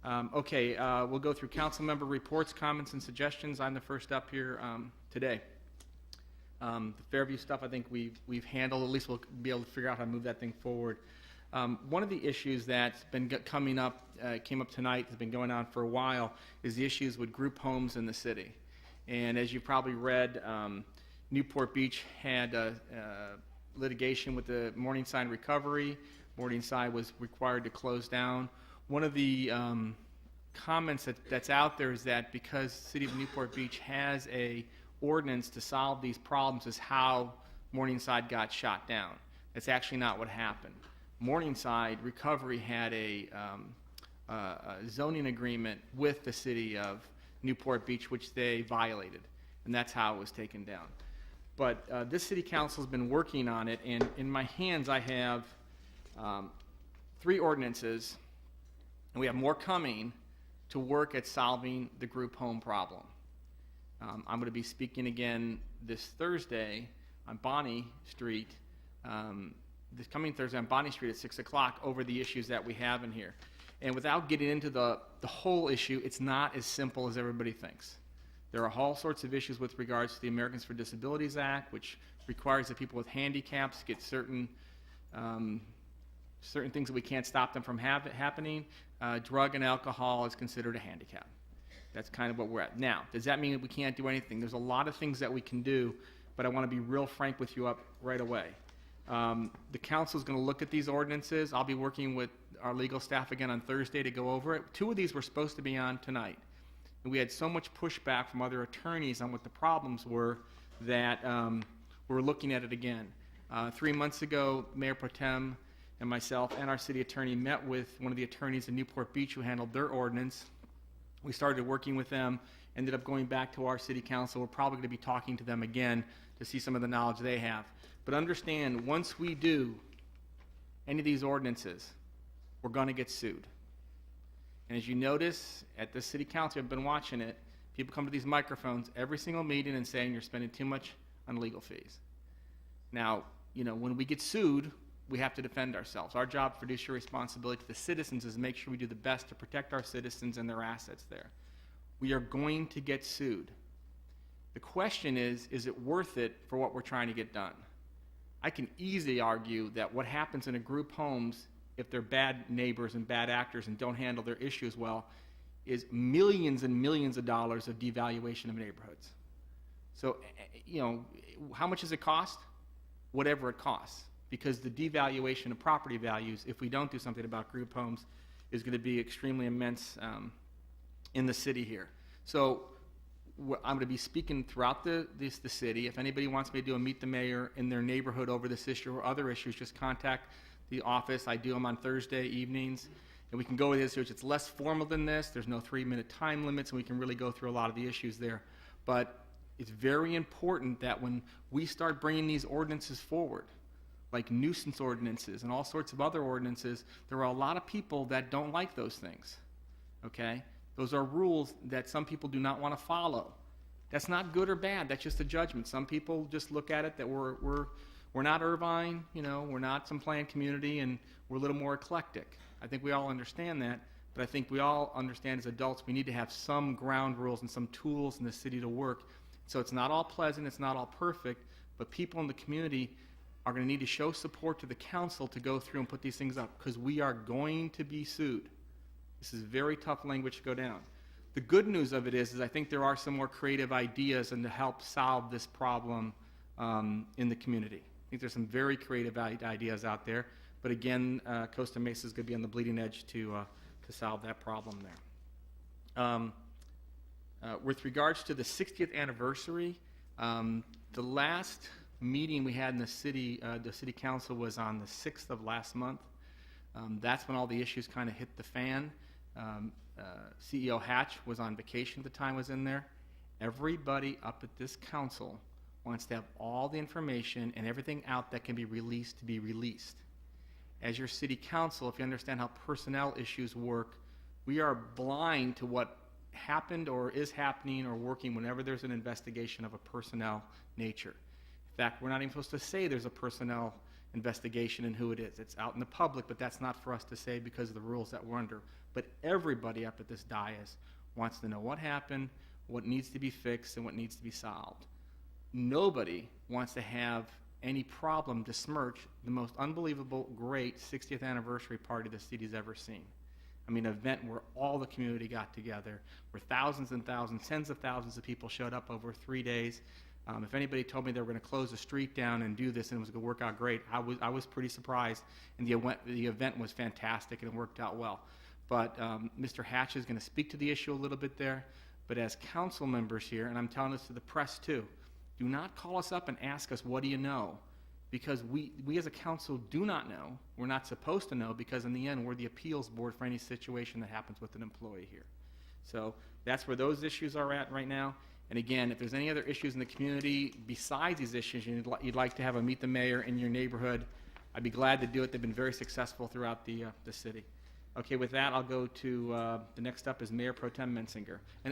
We'll go through council member reports, comments, and suggestions. I'm the first up here today. The Fairview stuff, I think we've handled. At least we'll be able to figure out how to move that thing forward. One of the issues that's been came up tonight, has been going on for a while, is the issues with group homes in the city. And as you probably read, Newport Beach had litigation with the Morningside Recovery. Morningside was required to close down. One of the comments that's out there is that because the city of Newport Beach has a ordinance to solve these problems is how Morningside got shot down. That's actually not what happened. Morningside Recovery had a zoning agreement with the city of Newport Beach, which they violated, and that's how it was taken down. But this city council has been working on it, and in my hands I have 3 ordinances, and we have more coming to work at solving the group home problem. I'm going to be speaking again this Thursday on Bonnie Street, this coming Thursday on Bonnie Street at 6 o'clock over the issues that we have in here. And without getting into the whole issue, it's not as simple as everybody thinks. There are all sorts of issues with regards to the Americans with Disabilities Act, which requires that people with handicaps get certain things that we can't stop them from happening. Drug and alcohol is considered a handicap. That's kind of what we're at. Now, does that mean that we can't do anything? There's a lot of things that we can do, but I want to be real frank with you up right away. The council is going to look at these ordinances. I'll be working with our legal staff again on Thursday to go over it. 2 of these were supposed to be on tonight. And we had so much pushback from other attorneys on what the problems were that we're looking at it again. 3 months ago, Mayor Pro Tem and myself and our city attorney met with one of the attorneys in Newport Beach who handled their ordinance. We started working with them, ended up going back to our city council. We're probably going to be talking to them again to see some of the knowledge they have. But understand, once we do any of these ordinances, we're going to get sued. And as you notice, at the city council, I've been watching it, people come to these microphones every single meeting and saying you're spending too much on legal fees. Now, when we get sued, we have to defend ourselves. Our job, fiduciary responsibility to the citizens, is to make sure we do the best to protect our citizens and their assets there. We are going to get sued. The question is it worth it for what we're trying to get done? I can easily argue that what happens in a group homes, if they're bad neighbors and bad actors and don't handle their issues well, is millions and millions of dollars of devaluation of neighborhoods. So, how much does it cost? Whatever it costs. Because the devaluation of property values, if we don't do something about group homes, is going to be extremely immense in the city here. So I'm going to be speaking throughout the city. If anybody wants me to do a Meet the Mayor in their neighborhood over this issue or other issues, just contact the office. I do them on Thursday evenings, and we can go with this. It's less formal than this. There's no 3-minute time limits, and we can really go through a lot of the issues there. But it's very important that when we start bringing these ordinances forward, like nuisance ordinances and all sorts of other ordinances, there are a lot of people that don't like those things, okay? Those are rules that some people do not want to follow. That's not good or bad. That's just a judgment. Some people just look at it that we're not Irvine, we're not some planned community, and we're a little more eclectic. I think we all understand that, but I think we all understand as adults we need to have some ground rules and some tools in the city to work. So it's not all pleasant, it's not all perfect, but people in the community are going to need to show support to the council to go through and put these things up, because we are going to be sued. This is very tough language to go down. The good news of it is I think there are some more creative ideas and to help solve this problem in the community. I think there's some very creative ideas out there, but again, Costa Mesa is going to be on the bleeding edge to solve that problem there. With regards to the 60th anniversary, the last meeting we had in the city council was on the 6th of last month. That's when all the issues kind of hit the fan. CEO Hatch was on vacation at the time, was in there. Everybody up at this council wants to have all the information and everything out that can be released to be released. As your city council, if you understand how personnel issues work, we are blind to what happened or is happening or working whenever there's an investigation of a personnel nature. In fact, we're not even supposed to say there's a personnel investigation and who it is. It's out in the public, but that's not for us to say because of the rules that we're under. But everybody up at this dais wants to know what happened, what needs to be fixed, and what needs to be solved. Nobody wants to have any problem besmirch the most unbelievable, great 60th anniversary party the city's ever seen. I mean, an event where all the community got together, where thousands and thousands, tens of thousands of people showed up over 3 days. If anybody told me they were going to close the street down and do this and it was going to work out great, I was pretty surprised. And the event was fantastic and it worked out well. But Mr. Hatch is going to speak to the issue a little bit there. But as council members here, and I'm telling this to the press too, do not call us up and ask us, what do you know? Because we as a council do not know. We're not supposed to know because in the end, we're the appeals board for any situation that happens with an employee here. So that's where those issues are at right now. And again, if there's any other issues in the community besides these issues you'd like to have a meet the mayor in your neighborhood, I'd be glad to do it. They've been very successful throughout the city. Okay, with that, I'll go to the next up is Mayor Pro Tem Mensinger. And